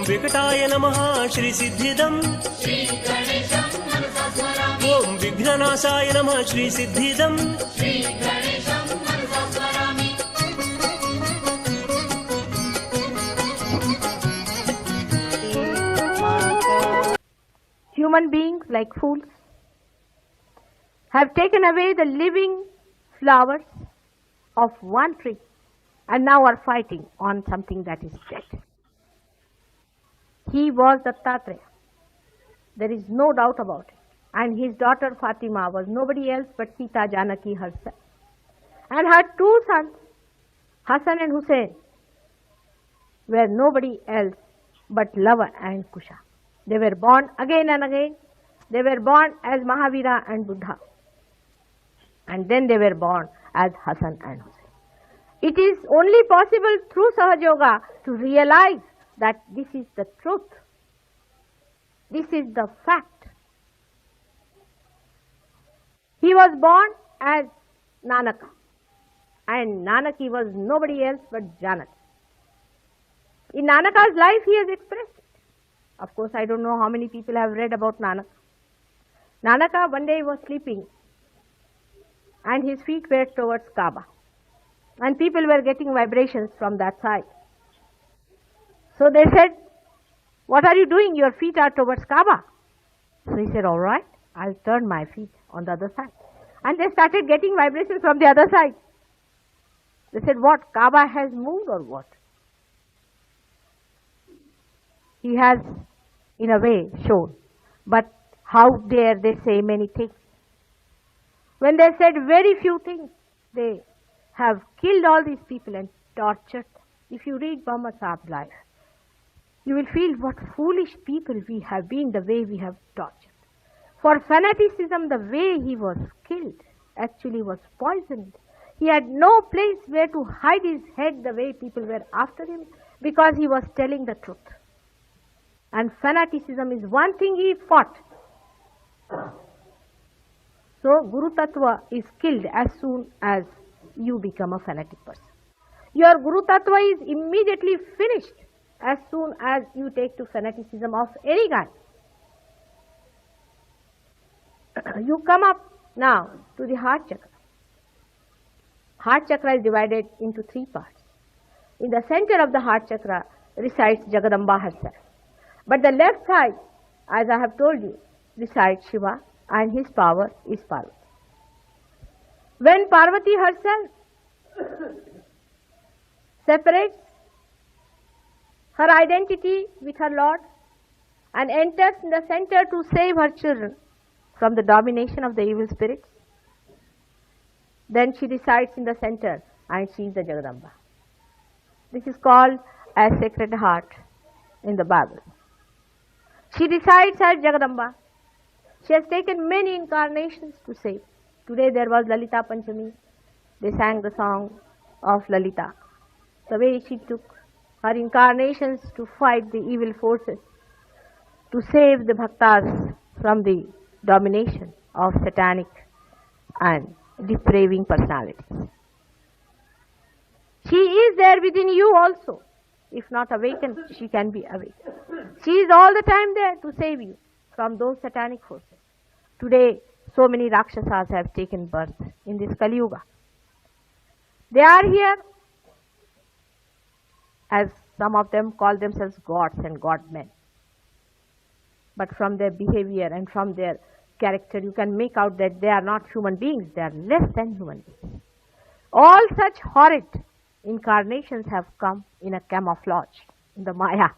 विकटाय नमः श्रीसिद्धिदम् ॐ विघ्ननाशाय नमः श्रीसिद्धिदम् Human beings, like fools, have taken away the living flowers of one tree and now are fighting on something that is dead. He was Dattatreya. There is no doubt about it. And his daughter Fatima was nobody else but Sita Janaki herself. And her two sons, Hassan and Hussein, were nobody else but Lava and Kusha. They were born again and again. They were born as Mahavira and Buddha. And then they were born as Hassan and Hussein. It is only possible through Sahaja Yoga to realize that this is the truth. This is the fact. He was born as Nanaka. And Nanaki was nobody else but Janaki. In Nanaka's life he has expressed it. Of course, I don't know how many people have read about Nanaka. Nanaka one day was sleeping and his feet were towards Kaaba. And people were getting vibrations from that side. So they said, "What are you doing? Your feet are towards Kaaba." So he said, "All right, I'll turn my feet on the other side." And they started getting vibrations from the other side. They said, "What? Kaaba has moved or what?" He has, in a way, shown. But how dare they say many things? When they said very few things, they have killed all these people and tortured them. If you read Muhammad Sahab's life, you will feel what foolish people we have been, the way we have tortured. For fanaticism, the way he was killed actually was poisoned. He had no place where to hide his head the way people were after him, because he was telling the truth. And fanaticism is one thing he fought. So Guru Tattva is killed as soon as you become a fanatic person. Your Guru Tattva is immediately finished as soon as you take to fanaticism of any kind. You come up now to the heart chakra. Heart chakra is divided into three parts. In the center of the heart chakra resides Jagadamba herself. But the left side, as I have told you, resides Shiva, and his power is Parvati. When Parvati herself separates her identity with her Lord and enters in the center to save her children from the domination of the evil spirits, then she resides in the center and she is the Jagadamba. This is called as Sacred Heart in the Bible. She resides as Jagadamba. She has taken many incarnations to save. Today there was Lalita Panchami. They sang the song of Lalita. The way she took her incarnations to fight the evil forces, to save the bhaktas from the domination of satanic and depraving personalities. She is there within you also. If not awakened, she can be awakened. She is all the time there to save you from those satanic forces. Today, so many Rakshasas have taken birth in this Kali Yuga. They are here, as some of them call themselves gods and godmen. But from their behavior and from their character, you can make out that they are not human beings, they are less than human beings. All such horrid incarnations have come in a camouflage, in the Maya.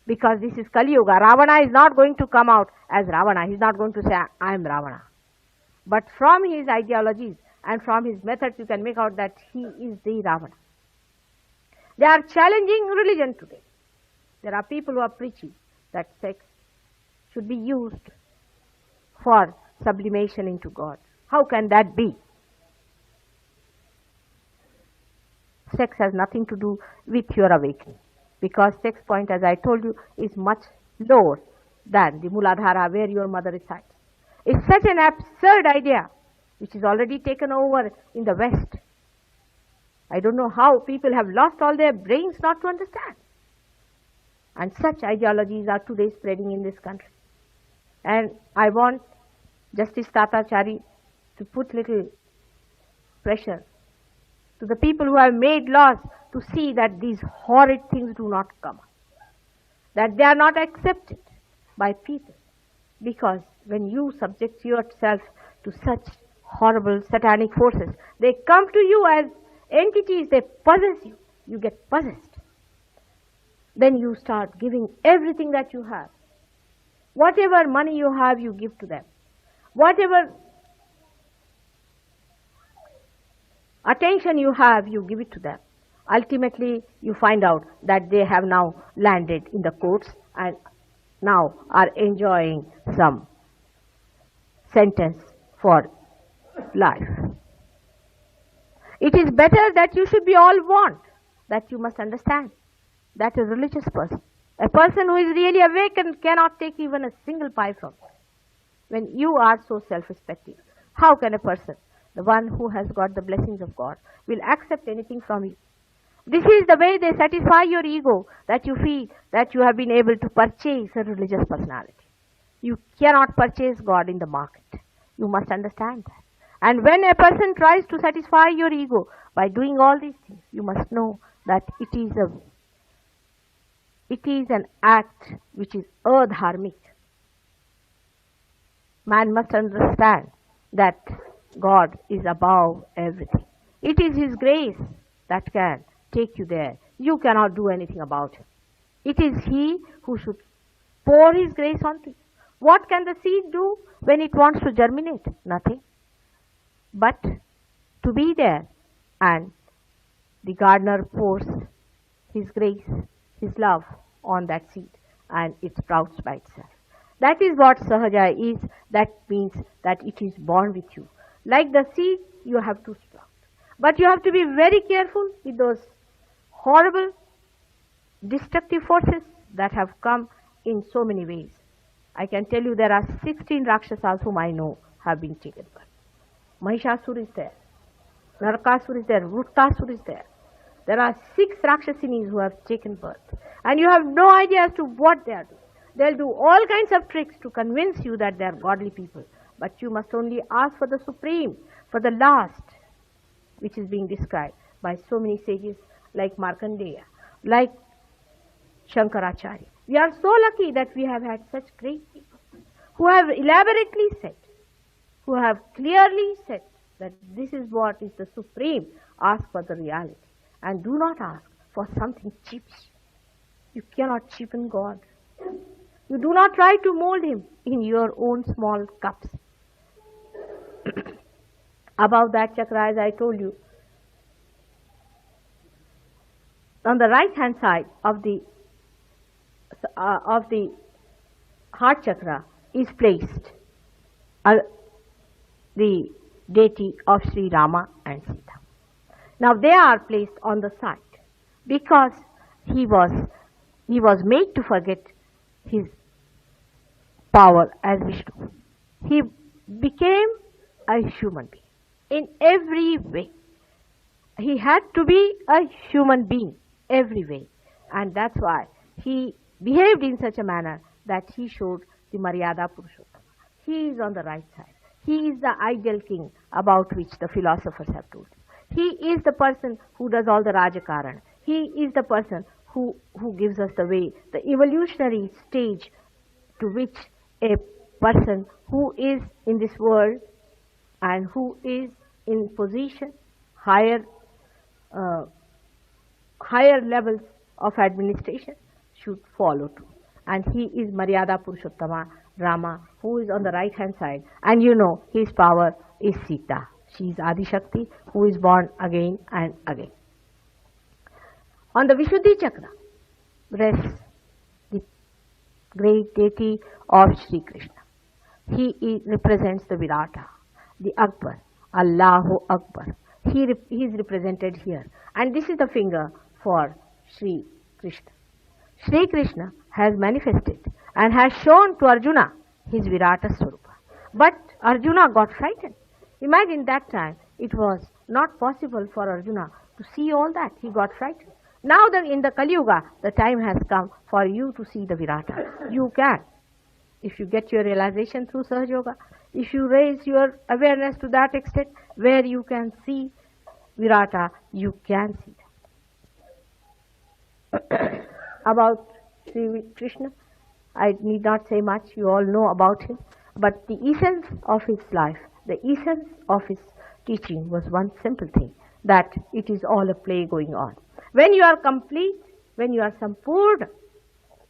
Because this is Kali Yuga. Ravana is not going to come out as Ravana. He is not going to say, "I am Ravana." But from his ideologies and from his methods, you can make out that he is the Ravana. They are challenging religion today. There are people who are preaching that sex should be used for sublimation into God. How can that be? Sex has nothing to do with your awakening, because sex point, as I told you, is much lower than the Muladhara where your mother resides. It's such an absurd idea which is already taken over in the West. I don't know how people have lost all their brains not to understand. And such ideologies are today spreading in this country. And I want Justice Tatachari to put little pressure to the people who have made laws to see that these horrid things do not come up, that they are not accepted by people. Because when you subject yourself to such horrible satanic forces, they come to you as entities, they possess you, you get possessed. Then you start giving everything that you have. Whatever money you have, you give to them. Whatever attention you have, you give it to them. Ultimately, you find out that they have now landed in the courts and now are enjoying some sentence for life. It is better that you should be all one, that you must understand that a religious person, a person who is really awakened, cannot take even a single pie from you. When you are so self-respecting, how can a person, the one who has got the blessings of God, will accept anything from you? This is the way they satisfy your ego, that you feel that you have been able to purchase a religious personality. You cannot purchase God in the market. You must understand that. And when a person tries to satisfy your ego by doing all these things, you must know that it is an act which is adharmic. Man must understand that God is above everything. It is His grace that can take you there. You cannot do anything about it. It is He who should pour His grace onto you. What can the seed do when it wants to germinate? Nothing. But to be there, and the gardener pours his grace, his love on that seed, and it sprouts by itself. That is what Sahaja is. That means that it is born with you. Like the seed, you have to sprout. But you have to be very careful with those horrible, destructive forces that have come in so many ways. I can tell you there are 16 Rakshasas whom I know have been taken birth. Mahishasur is there, Narakasur is there, Vruttasur is there. There are 6 Rakshasinis who have taken birth. And you have no idea as to what they are doing. They'll do all kinds of tricks to convince you that they are godly people. But you must only ask for the supreme, for the last, which is being described by so many sages like Markandeya, like Shankaracharya. We are so lucky that we have had such great people who have elaborately said, who have clearly said that this is what is the supreme. Ask for the reality and do not ask for something cheap. You cannot cheapen God. You do not try to mold Him in your own small cups. Above that chakra, as I told you, on the right hand side of the heart chakra is placed the deity of Sri Rama and Sita. Now they are placed on the side because he was made to forget his power as Vishnu. He became a human being in every way. He had to be a human being every way, and that's why he behaved in such a manner that he showed the Maryada Purushottama. He is on the right side. He is the ideal king about which the philosophers have told you. He is the person who does all the Rajakaran. He is the person who gives us the way, the evolutionary stage to which a person who is in this world and who is in position, higher levels of administration should follow to. And he is Maryada Purushottama, Rama, who is on the right hand side. And you know his power is Sita. She is Adi Shakti, who is born again and again. On the Vishuddhi chakra rests the great deity of Sri Krishna. He represents the Virata, the Akbar, Allahu Akbar. He is represented here. And this is the finger for Sri Krishna. Sri Krishna has manifested and has shown to Arjuna his Virata Swarupa. But Arjuna got frightened. Imagine that time it was not possible for Arjuna to see all that. He got frightened. Now in the Kali Yuga, the time has come for you to see the Virata. You can. If you get your realization through Sahaja Yoga, if you raise your awareness to that extent where you can see Virata, you can see that. About Sri Krishna, I need not say much, you all know about him, but the essence of his life, the essence of his teaching was one simple thing, that it is all a play going on. When you are complete, when you are sampurna,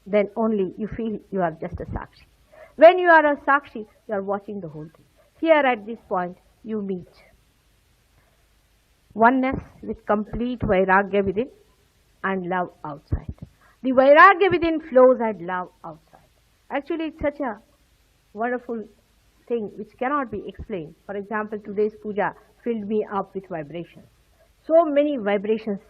then only you feel you are just a Sakshi. When you are a Sakshi, you are watching the whole thing. Here at this point, you meet oneness with complete Vairagya within and love outside. The Vairagya within flows and love outside. Actually, it's such a wonderful thing which cannot be explained. For example, today's puja filled me up with vibrations. So many vibrations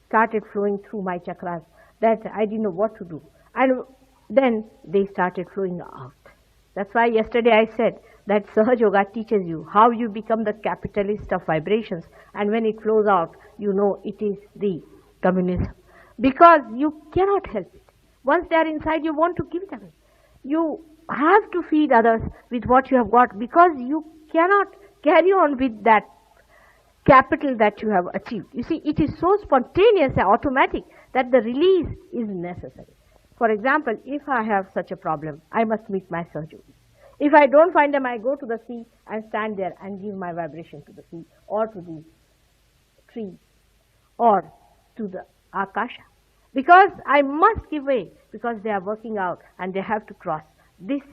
started flowing through my chakras that I didn't know what to do. And then they started flowing out. That's why yesterday I said that Sahaja Yoga teaches you how you become the capitalist of vibrations, and when it flows out, you know it is the communism. Because you cannot help it. Once they are inside, you want to give it away. You have to feed others with what you have got, because you cannot carry on with that capital that you have achieved. You see, it is so spontaneous and automatic that the release is necessary. For example, if I have such a problem, I must meet my Sahaja. If I don't find them, I go to the sea and stand there and give my vibration to the sea, or to the tree, or to the Akasha. Because I must give way, because they are working out and they have to cross this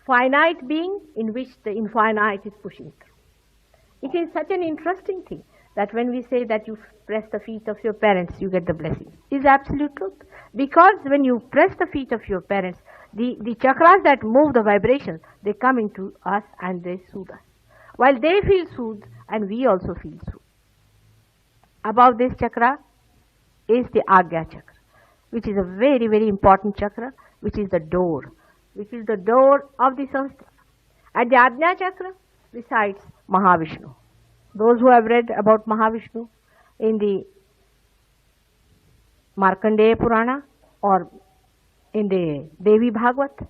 finite being in which the infinite is pushing through. It is such an interesting thing that when we say that you press the feet of your parents, you get the blessing. Is absolute truth. Because when you press the feet of your parents, the chakras that move the vibrations, they come into us and they soothe us. While they feel soothed, and we also feel soothed. Above this chakra is the Agya chakra, which is a very, very important chakra, which is the door of the Sahasrara. At the Ajna chakra resides Mahavishnu. Those who have read about Mahavishnu in the Markandeya Purana or in the Devi Bhagavat,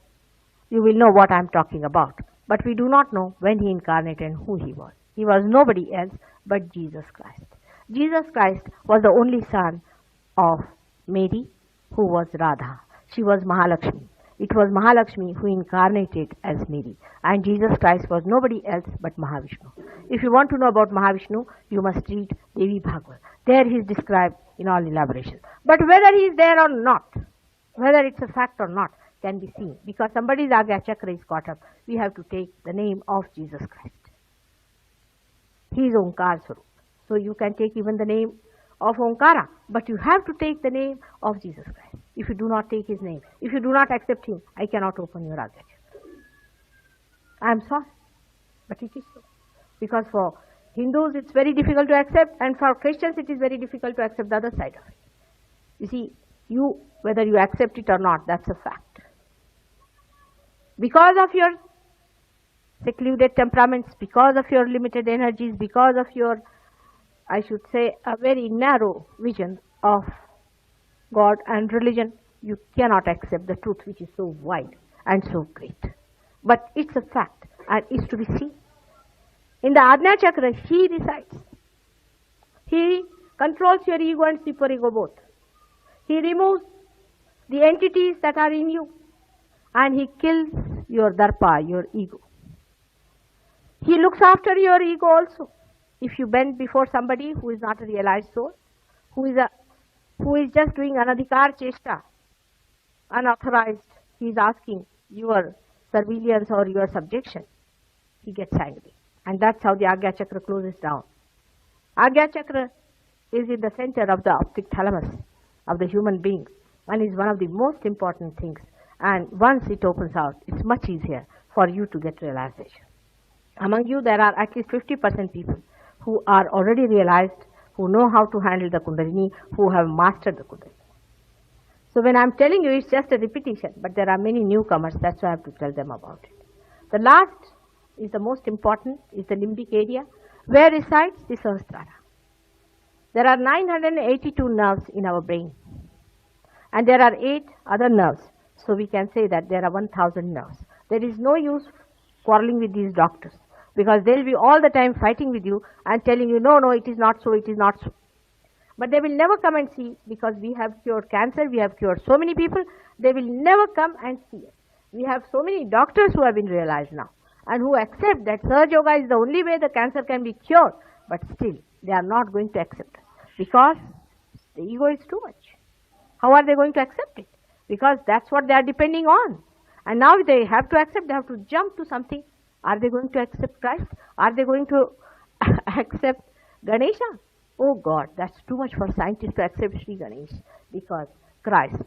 you will know what I am talking about. But we do not know when he incarnated and who he was. He was nobody else but Jesus Christ. Jesus Christ was the only son of Mary, who was Radha. She was Mahalakshmi. It was Mahalakshmi who incarnated as Mary. And Jesus Christ was nobody else but Mahavishnu. If you want to know about Mahavishnu, you must read Devi Bhagavat. There he is described in all elaboration. But whether he is there or not, whether it's a fact or not, can be seen. Because somebody's Agya chakra is caught up, we have to take the name of Jesus Christ. He is Omkar Swarup. So you can take even the name of Omkara, but you have to take the name of Jesus Christ. If you do not take his name, if you do not accept him, I cannot open your Agya chakra. I am sorry, but it is so. Because for Hindus it's very difficult to accept, and for Christians it is very difficult to accept the other side of it. You see, whether you accept it or not, that's a fact. Because of your secluded temperaments, because of your limited energies, because of your, I should say, a very narrow vision of God and religion, you cannot accept the truth which is so wide and so great. But it's a fact and it's to be seen. In the Ajna chakra, he resides. He controls your ego and superego both. He removes the entities that are in you, and he kills your darpa, your ego. He looks after your ego also. If you bend before somebody who is not a realized soul, who is just doing anadhikar cheshta, unauthorized, he is asking your surveillance or your subjection, he gets angry. And that's how the Agya chakra closes down. Agya chakra is in the center of the optic thalamus of the human being, and is one of the most important things. And once it opens out, it's much easier for you to get realization. Among you, there are at least 50% people who are already realized, who know how to handle the Kundalini, who have mastered the Kundalini. So when I'm telling you, it's just a repetition, but there are many newcomers, that's why I have to tell them about it. The last is the most important, is the limbic area, where resides the Sahasrara. There are 982 nerves in our brain, and there are 8 other nerves. So we can say that there are 1000 nerves. There is no use quarreling with these doctors, because they'll be all the time fighting with you and telling you, no, no, it is not so, it is not so. But they will never come and see, because we have cured cancer, we have cured so many people, they will never come and see us. We have so many doctors who have been realized now and who accept that Sahaja Yoga is the only way the cancer can be cured, but still they are not going to accept us because the ego is too much. How are they going to accept it? Because that's what they are depending on. And now they have to accept, they have to jump to something. Are they going to accept Christ? Are they going to accept Ganesha? Oh God, that's too much for scientists to accept Sri Ganesh, because Christ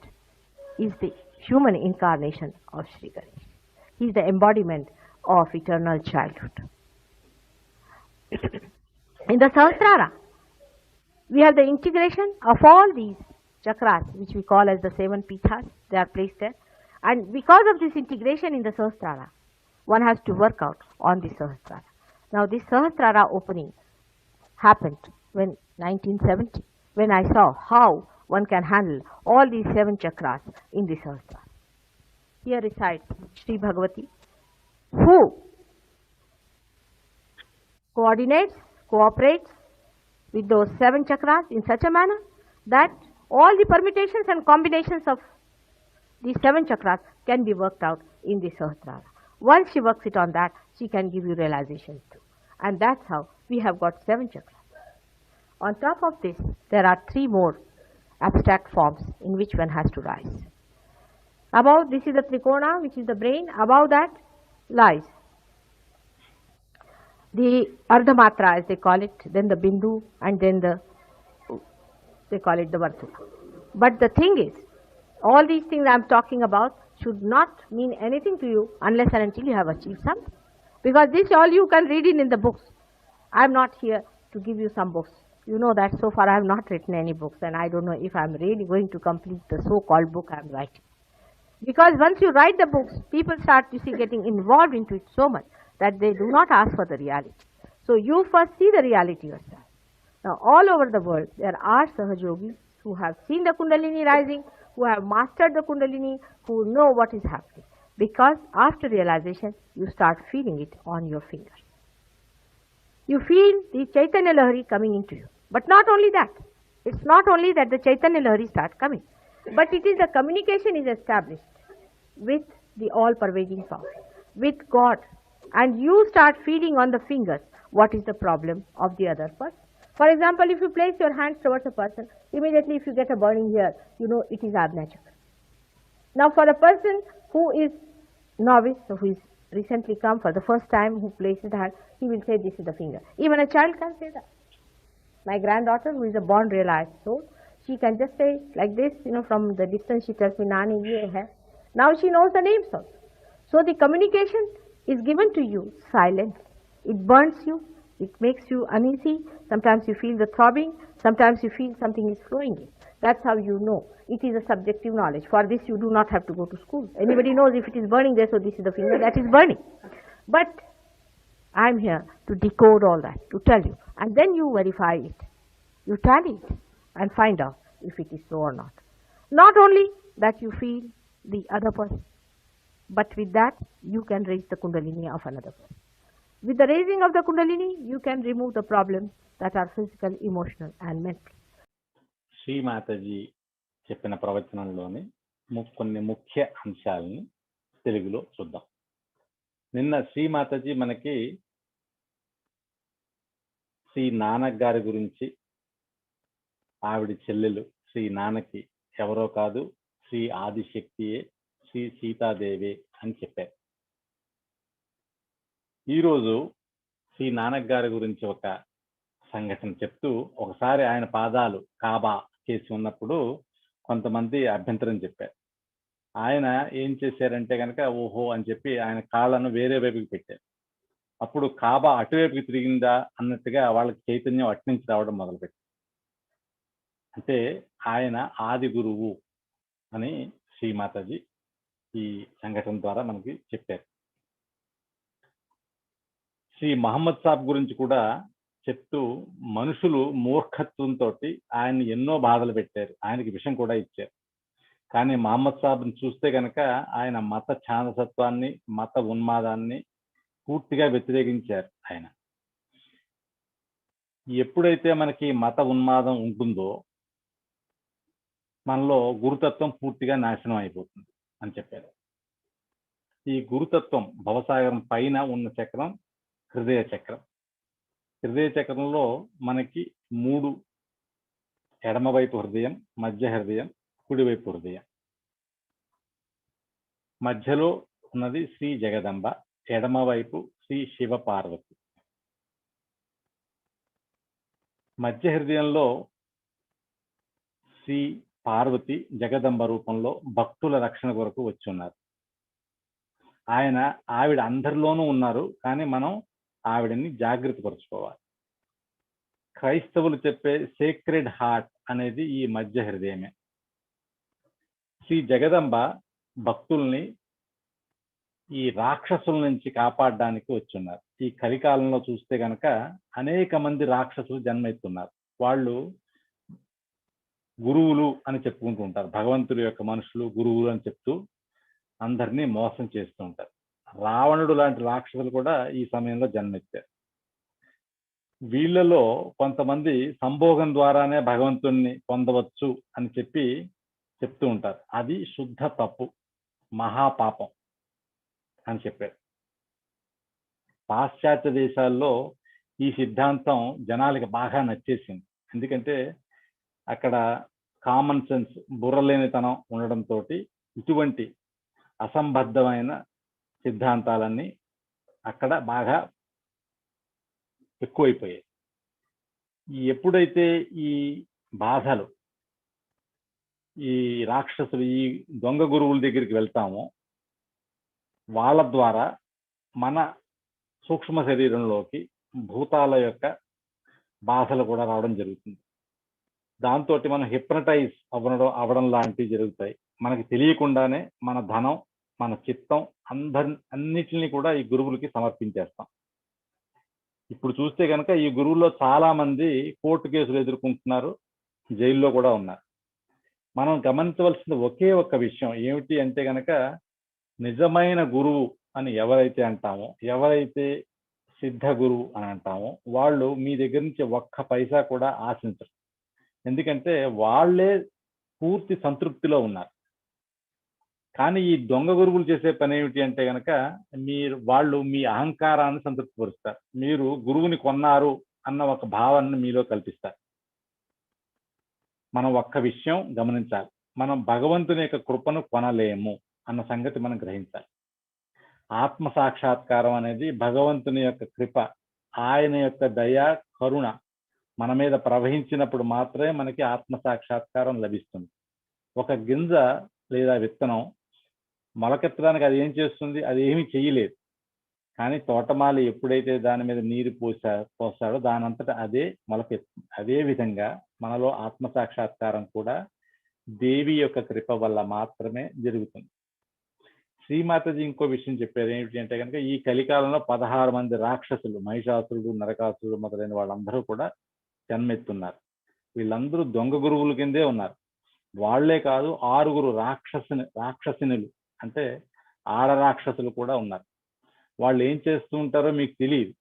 is the human incarnation of Sri Ganesh. He is the embodiment of eternal childhood. In the Sahasrara, we have the integration of all these chakras, which we call as the 7 pithas. They are placed there. And because of this integration in the Sahasrara, one has to work out on the Sahasrara. Now this Sahasrara opening happened when 1970, when I saw how one can handle all these 7 chakras in the Sahasrara. Here resides Sri Bhagavati, who coordinates, cooperates with those 7 chakras in such a manner that all the permutations and combinations of these 7 chakras can be worked out in the Sahasrara. Once she works it on that, she can give you realizations too. And that's how we have got 7 chakras. On top of this, there are 3 more abstract forms in which one has to rise. Above, this is the Trikona, which is the brain. Above that lies the Ardhamatra, as they call it, then the Bindu, and then they call it the Vartula. But the thing is, all these things I am talking about should not mean anything to you unless and until you have achieved something. Because this all you can read in the books. I am not here to give you some books. You know that so far I have not written any books, and I don't know if I am really going to complete the so-called book I am writing. Because once you write the books, people start, you see, getting involved into it so much that they do not ask for the reality. So you first see the reality yourself. Now all over the world, there are Sahaja Yogis who have seen the Kundalini rising, who have mastered the Kundalini, who know what is happening. Because after realization, you start feeling it on your fingers. You feel the Chaitanya Lahari coming into you. But not only that. It's not only that the Chaitanya Lahari starts coming, but it is the communication is established with the all-pervading power, with God. And you start feeling on the fingers what is the problem of the other person. For example, if you place your hands towards a person, immediately if you get a burning here, you know it is Ajna Chakra. Now for a person who is novice, so who is recently come for the first time, who places the hand, he will say this is the finger. Even a child can say that. My granddaughter, who is a born realized soul, she can just say like this, from the distance she tells me, Nani, ye hai. Now she knows the names also. So the communication is given to you silently. It burns you, it makes you uneasy, sometimes you feel the throbbing, sometimes you feel something is flowing in. That's how you know. It is a subjective knowledge. For this you do not have to go to school. Anybody knows if it is burning there, so this is the finger that is burning. But I am here to decode all that, to tell you. And then you verify it. You tally it and find out if it is so or not. Not only that you feel the other person, but with that you can raise the Kundalini of another person. With the raising of the Kundalini, you can remove the problems that are physical, emotional and mental. Shri Mataji చెప్పిన ప్రవచనంలోని కొన్ని ముఖ్య అంశాలని తెలుగులో చూద్దాం. నిన్న శ్రీ మాతాజీ మనకి శ్రీ నానక్ గారి గురించి, ఆవిడ చెల్లెలు శ్రీ నానకి ఎవరో కాదు, శ్రీ ఆదిశక్తియే, శ్రీ సీతాదేవి అని చెప్పారు. ఈరోజు శ్రీ నానక్ గారి గురించి ఒక సంఘటన చెప్తూ, ఒకసారి ఆయన పాదాలు కాబా చేసి ఉన్నప్పుడు కొంతమంది అభ్యంతరం చెప్పారు. ఆయన ఏం చేశారంటే కనుక ఓహో అని చెప్పి ఆయన కాళ్ళను వేరే వైపుకి పెట్టారు. అప్పుడు కాబా అటువైపుకి తిరిగిందా అన్నట్టుగా వాళ్ళకి చైతన్యం అట్నుంచి రావడం మొదలుపెట్టారు. అంటే ఆయన ఆది గురువు అని శ్రీమాతాజీ ఈ సంఘటన ద్వారా మనకి చెప్పారు. శ్రీ మహమ్మద్ సాబ్ గురించి కూడా చెప్తూ మనుషులు మూర్ఖత్వంతో ఆయన్ని ఎన్నో బాధలు పెట్టారు, ఆయనకి విషం కూడా ఇచ్చారు. కానీ మహమ్మద్ సాబ్ని చూస్తే కనుక ఆయన మత ఛాందసత్వాన్ని, మత ఉన్మాదాన్ని పూర్తిగా వ్యతిరేకించారు. ఆయన ఎప్పుడైతే మనకి మత ఉన్మాదం ఉంటుందో మనలో గురుతత్వం పూర్తిగా నాశనం అయిపోతుంది అని చెప్పారు. ఈ గురుతత్వం భవసాగరం పైన ఉన్న చక్రం హృదయ చక్రం. హృదయ చక్రంలో మనకి 3, ఎడమవైపు హృదయం, మధ్య హృదయం, కుడివైపు హృదయం. మధ్యలో ఉన్నది శ్రీ జగదంబ, ఎడమవైపు శ్రీ శివ పార్వతి. మధ్య హృదయంలో శ్రీ పార్వతి జగదంబ రూపంలో భక్తుల రక్షణ కొరకు వచ్చి ఉన్నారు. ఆవిడ అందరిలోనూ ఉన్నారు, కానీ మనం ఆవిడని జాగ్రత్త పరుచుకోవాలి. క్రైస్తవులు చెప్పే సేక్రెడ్ హార్ట్ అనేది ఈ మధ్య హృదయమే. శ్రీ జగదంబ భక్తుల్ని ఈ రాక్షసుల నుంచి కాపాడడానికి వచ్చున్నారు. ఈ కలికాలంలో చూస్తే కనుక అనేక మంది రాక్షసులు జన్మెత్తున్నారు. వాళ్ళు గురువులు అని చెప్పుకుంటూ ఉంటారు. భగవంతుడి యొక్క మనుషులు గురువులు అని చెప్తూ అందరినీ మోసం చేస్తూ ఉంటారు. రావణుడు లాంటి రాక్షసులు కూడా ఈ సమయంలో జన్మెత్తారు. వీళ్ళలో కొంతమంది సంభోగం ద్వారానే భగవంతుణ్ణి పొందవచ్చు అని చెప్తూ ఉంటారు. అది శుద్ధ తప్పు, మహాపాపం అని చెప్పారు. పాశ్చాత్య దేశాల్లో ఈ సిద్ధాంతం జనాలకి బాగా నచ్చేసింది. ఎందుకంటే అక్కడ కామన్ సెన్స్, బుర్రలేనితనం ఉండడంతో ఇటువంటి అసంబద్ధమైన సిద్ధాంతాలన్నీ అక్కడ బాగా ఎక్కువైపోయాయి. ఎప్పుడైతే ఈ బాధలు, ఈ రాక్షసులు, ఈ దొంగ గురువుల దగ్గరికి వెళ్తామో వాళ్ళ ద్వారా మన సూక్ష్మ శరీరంలోకి భూతాల యొక్క బాధలు కూడా రావడం జరుగుతుంది. దాంతో మనం హిప్నటైజ్ అవ్వడం లాంటివి జరుగుతాయి. మనకి తెలియకుండానే మన ధనం, మన చిత్తం అన్నిటిని కూడా ఈ గురువులకి సమర్పించేస్తాం. ఇప్పుడు చూస్తే కనుక ఈ గురువుల్లో చాలా మంది కోర్టు కేసులు ఎదుర్కొంటున్నారు, జైల్లో కూడా ఉన్నారు. మనం గమనించవలసిన ఒకే ఒక్క విషయం ఏమిటి అంటే కనుక, నిజమైన గురువు అని ఎవరైతే అంటామో, ఎవరైతే సిద్ధ గురువు అని అంటామో, వాళ్ళు మీ దగ్గర నుంచి ఒక్క పైసా కూడా ఆశించరు. ఎందుకంటే వాళ్ళే పూర్తి సంతృప్తిలో ఉన్నారు. కానీ ఈ దొంగ గురువులు చేసే పని ఏమిటి అంటే కనుక, వాళ్ళు మీ అహంకారాన్ని సంతృప్తిపరుస్తారు. మీరు గురువుని కొన్నారు అన్న ఒక భావాన్ని మీలో కల్పిస్తారు. మనం ఒక్క విషయం గమనించాలి, మనం భగవంతుని యొక్క కృపను కొనలేము అన్న సంగతి మనం గ్రహించాలి. ఆత్మ సాక్షాత్కారం అనేది భగవంతుని యొక్క కృప, ఆయన యొక్క దయ, కరుణ మన మీద ప్రవహించినప్పుడు మాత్రమే మనకి ఆత్మ సాక్షాత్కారం లభిస్తుంది. ఒక గింజ లేదా విత్తనం మొలకెత్తడానికి అది ఏం చేస్తుంది? అది ఏమీ చేయలేదు. కానీ తోటమాలి ఎప్పుడైతే దాని మీద నీరు పోసాడో దానంతటా అదే మొలకెత్తుంది. అదే విధంగా మనలో ఆత్మ సాక్షాత్కారం కూడా దేవి యొక్క కృప వల్ల మాత్రమే జరుగుతుంది. శ్రీమాతాజీ ఇంకో విషయం చెప్పారు ఏమిటి అంటే కనుక, ఈ కలికాలంలో 16 మంది రాక్షసులు, మహిషాసురుడు, నరకాసురుడు మొదలైన వాళ్ళందరూ కూడా జన్మెత్తున్నారు. వీళ్ళందరూ దొంగ గురువుల కిందే ఉన్నారు. వాళ్లే కాదు, 6 రాక్షసినులు అంటే ఆడ రాక్షసులు కూడా ఉన్నారు. వాళ్ళు ఏం చేస్తూ ఉంటారో మీకు తెలియదు.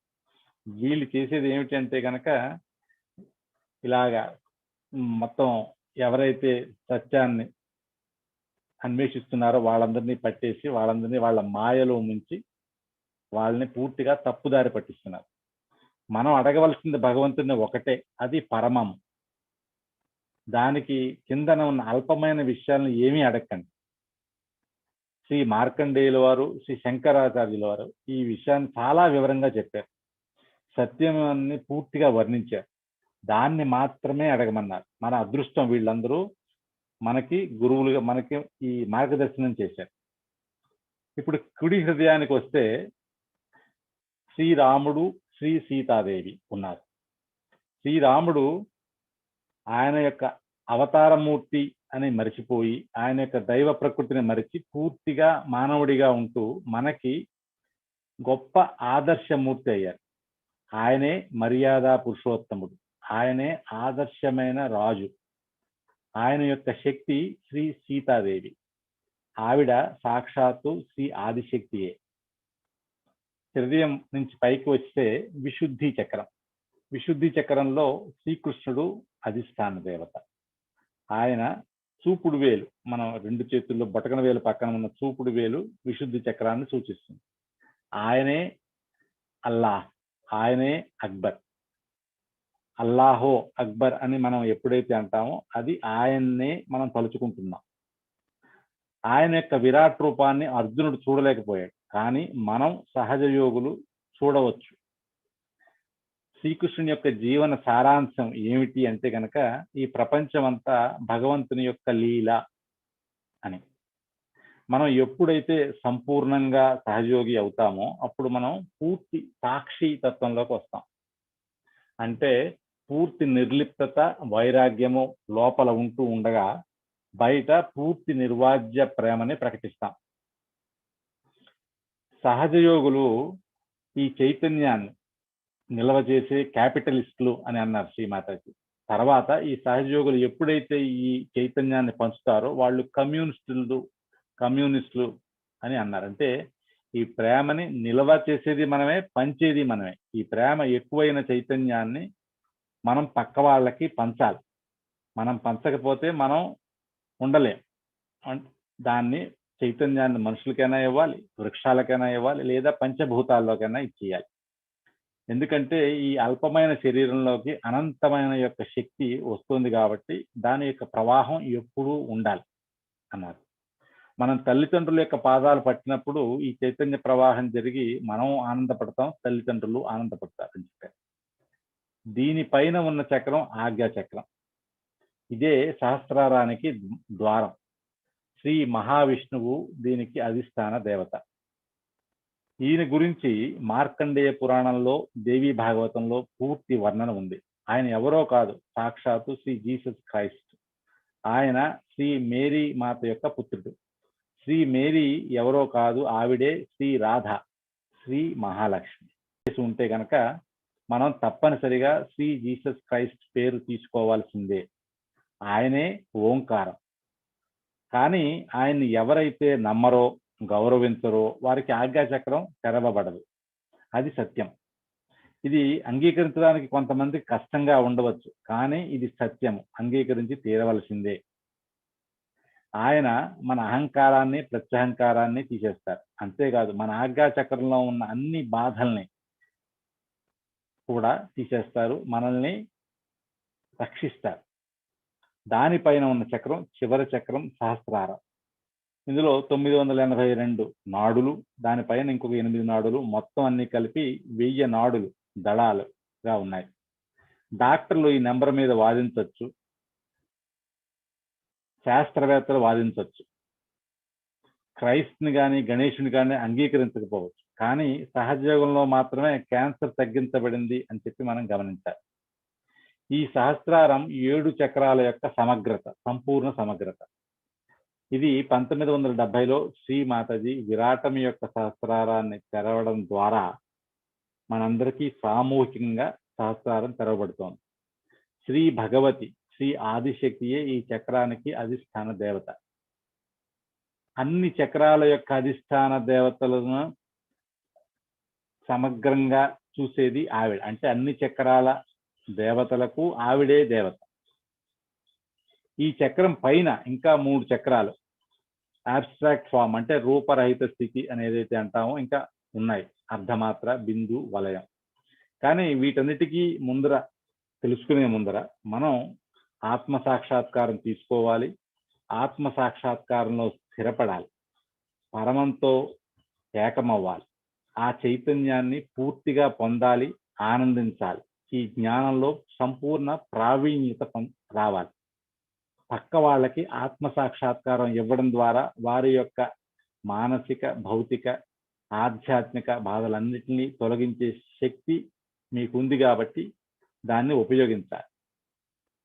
వీళ్ళు చేసేది ఏమిటి అంటే కనుక, ఇలాగా మొత్తం ఎవరైతే సత్యాన్ని అన్వేషిస్తున్నారో వాళ్ళందరినీ పట్టేసి, వాళ్ళందరినీ వాళ్ళ మాయలో ముంచి వాళ్ళని పూర్తిగా తప్పుదారి పట్టిస్తున్నారు. మనం అడగవలసింది భగవంతుని ఒకటే, అది పరమం. దానికి కిందన ఉన్న అల్పమైన విషయాలను ఏమీ అడగండి. శ్రీ మార్కండేయుల వారు, శ్రీ శంకరాచార్యుల వారు ఈ విషయాన్ని చాలా వివరంగా చెప్పారు. సత్యాన్ని పూర్తిగా వర్ణించారు. దాన్ని మాత్రమే అడగమన్నారు. మన అదృష్టం, వీళ్ళందరూ మనకి గురువులుగా మనకి ఈ మార్గదర్శనం చేశారు. ఇప్పుడు కుడి హృదయానికి వస్తే శ్రీరాముడు, శ్రీ సీతాదేవి ఉన్నారు. శ్రీరాముడు ఆయన యొక్క అవతారమూర్తి అని మరిచిపోయి, ఆయన యొక్క దైవ ప్రకృతిని మరిచి పూర్తిగా మానవుడిగా ఉంటూ మనకి గొప్ప ఆదర్శమూర్తి అయ్యారు. ఆయనే మర్యాద పురుషోత్తముడు, ఆయనే ఆదర్శమైన రాజు. ఆయన యొక్క శక్తి శ్రీ సీతాదేవి, ఆవిడ సాక్షాత్తు శ్రీ ఆదిశక్తియే. హృదయం నుంచి పైకి వస్తే విశుద్ధి చక్రం, విశుద్ధి చక్రంలో శ్రీకృష్ణుడు అధిష్టాన దేవత. ఆయన చూపుడు వేలు, మనం రెండు చేతుల్లో బొటకన వేలు పక్కన ఉన్న చూపుడు వేలు విశుద్ధి చక్రాన్ని సూచిస్తుంది. ఆయనే అల్లాహ్, ఆయనే అక్బర్. అల్లాహో అక్బర్ అని మనం ఎప్పుడైతే అంటామో అది ఆయన్నే మనం తలుచుకుంటున్నాం. ఆయన యొక్క విరాట్ రూపాన్ని అర్జునుడు చూడలేకపోయాడు, కానీ మనం సహజ యోగులు చూడవచ్చు. శ్రీకృష్ణుని యొక్క జీవన సారాంశం ఏమిటి అంటే కనుక ఈ ప్రపంచం అంతా భగవంతుని యొక్క లీల అని. మనం ఎప్పుడైతే సంపూర్ణంగా సహజయోగి అవుతామో అప్పుడు మనం పూర్తి సాక్షి తత్వంలోకి వస్తాం. అంటే పూర్తి నిర్లిప్తత, వైరాగ్యము లోపల ఉంటూ ఉండగా బయట పూర్తి నిర్వాజ్య ప్రేమని ప్రకటిస్తాం. సహజయోగులు ఈ చైతన్యాన్ని నిల్వ చేసే క్యాపిటలిస్టులు అని అన్నారు శ్రీమాతాజీ. తర్వాత ఈ సహజయోగులు ఎప్పుడైతే ఈ చైతన్యాన్ని పంచుతారో వాళ్ళు కమ్యూనిస్టులు అని అన్నారు. అంటే ఈ ప్రేమని నిల్వ చేసేది మనమే, పంచేది మనమే. ఈ ప్రేమ ఎక్కువైన చైతన్యాన్ని మనం పక్క వాళ్ళకి పంచాలి. మనం పంచకపోతే మనం ఉండలేం. దాన్ని చైతన్యాన్ని మనుషులకైనా ఇవ్వాలి, వృక్షాలకైనా ఇవ్వాలి, లేదా పంచభూతాల్లోకైనా ఇచ్చేయాలి. ఎందుకంటే ఈ అల్పమైన శరీరంలోకి అనంతమైన యొక్క శక్తి వస్తుంది కాబట్టి దాని యొక్క ప్రవాహం ఎప్పుడూ ఉండాలి అన్నారు. మనం తల్లిదండ్రుల యొక్క పాదాలు పట్టినప్పుడు ఈ చైతన్య ప్రవాహం జరిగి మనం ఆనందపడతాం, తల్లిదండ్రులు ఆనందపడతారు అని చెప్పారు. దీనిపైన ఉన్న చక్రం ఆజ్ఞా చక్రం. ఇదే సహస్రారానికి ద్వారం. శ్రీ మహావిష్ణువు దీనికి అధిష్టాన దేవత. ఈయన గురించి మార్కండేయ పురాణంలో, దేవీ భాగవతంలో పూర్తి వర్ణన ఉంది. ఆయన ఎవరో కాదు, సాక్షాత్తు శ్రీ జీసస్ క్రైస్ట్. ఆయన శ్రీ మేరీ మాత యొక్క పుత్రుడు. శ్రీ మేరీ ఎవరో కాదు, ఆవిడే శ్రీ రాధ, శ్రీ మహాలక్ష్మి. ఉంటే కనుక మనం తప్పనిసరిగా శ్రీ జీసస్ క్రైస్ట్ పేరు తీసుకోవాల్సిందే. ఆయనే ఓంకారం. కానీ ఆయన్ని ఎవరైతే నమ్మరో, గౌరవించరో వారికి ఆజ్ఞాచక్రం తెరవబడదు. అది సత్యం. ఇది అంగీకరించడానికి కొంతమందికి కష్టంగా ఉండవచ్చు, కానీ ఇది సత్యం, అంగీకరించి తీరవలసిందే. ఆయన మన అహంకారాన్ని, ప్రత్యహంకారాన్ని తీసేస్తారు. అంతేకాదు మన ఆజ్ఞాచక్రంలో ఉన్న అన్ని బాధల్ని కూడా తీసేస్తారు, మనల్ని రక్షిస్తారు. దానిపైన ఉన్న చక్రం చివరి చక్రం సహస్రారం. ఇందులో 982 నాడులు, దానిపైన ఇంకొక 8 నాడులు, మొత్తం అన్ని కలిపి 1000 నాడులు దళాలుగా ఉన్నాయి. డాక్టర్లు ఈ నెంబర్ మీద వాదించవచ్చు, శాస్త్రవేత్తలు వాదించవచ్చు, క్రైస్తుని కానీ గణేషుని కానీ అంగీకరించకపోవచ్చు. కానీ సహజయోగంలో మాత్రమే క్యాన్సర్ తగ్గించబడింది అని చెప్పి మనం గమనించాలి. ఈ సహస్రారం 7 చక్రాల యొక్క సమగ్రత, సంపూర్ణ సమగ్రత. ఇది 1970లో శ్రీ మాతాజీ విరాటమి యొక్క సహస్రారాన్ని తెరవడం ద్వారా మనందరికీ సామూహికంగా సహస్రారం తెరవబడుతోంది. శ్రీ భగవతి, శ్రీ ఆదిశక్తియే ఈ చక్రానికి అధిష్టాన దేవత. అన్ని చక్రాల యొక్క అధిష్టాన దేవతలను సమగ్రంగా చూసేది ఆవిడ. అంటే అన్ని చక్రాల దేవతలకు ఆవిడే దేవత. ఈ చక్రం పైన ఇంకా 3 చక్రాలు అబ్స్ట్రాక్ట్ ఫామ్, అంటే రూపరహిత స్థితి అని ఏదైతే అంటామో ఇంకా ఉన్నాయి, అర్ధమాత్ర, బిందు, వలయం. కానీ వీటన్నిటికీ ముందర, తెలుసుకునే ముందర మనం ఆత్మ సాక్షాత్కారం తీసుకోవాలి. ఆత్మ సాక్షాత్కారంలో స్థిరపడాలి, పరమంతో ఏకమవ్వాలి, ఆ చైతన్యాన్ని పూర్తిగా పొందాలి, ఆనందించాలి. ఈ జ్ఞానంలో సంపూర్ణ ప్రావీణ్యత రావాలి. పక్క వాళ్ళకి ఆత్మ సాక్షాత్కారం ఇవ్వడం ద్వారా వారి యొక్క మానసిక, భౌతిక, ఆధ్యాత్మిక బాధలన్నింటినీ తొలగించే శక్తి మీకుంది కాబట్టి దాన్ని ఉపయోగించాలి.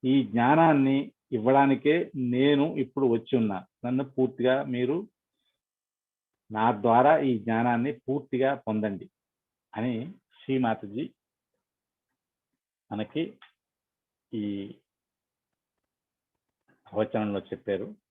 ఈ జ్ఞానాన్ని ఇవ్వడానికే నేను ఇప్పుడు వచ్చి ఉన్నా. నన్ను పూర్తిగా మీరు నా ద్వారా ఈ జ్ఞానాన్ని పూర్తిగా పొందండి అని శ్రీమాతాజీ మనకి ఈ ప్రవచనంలో చెప్పారు.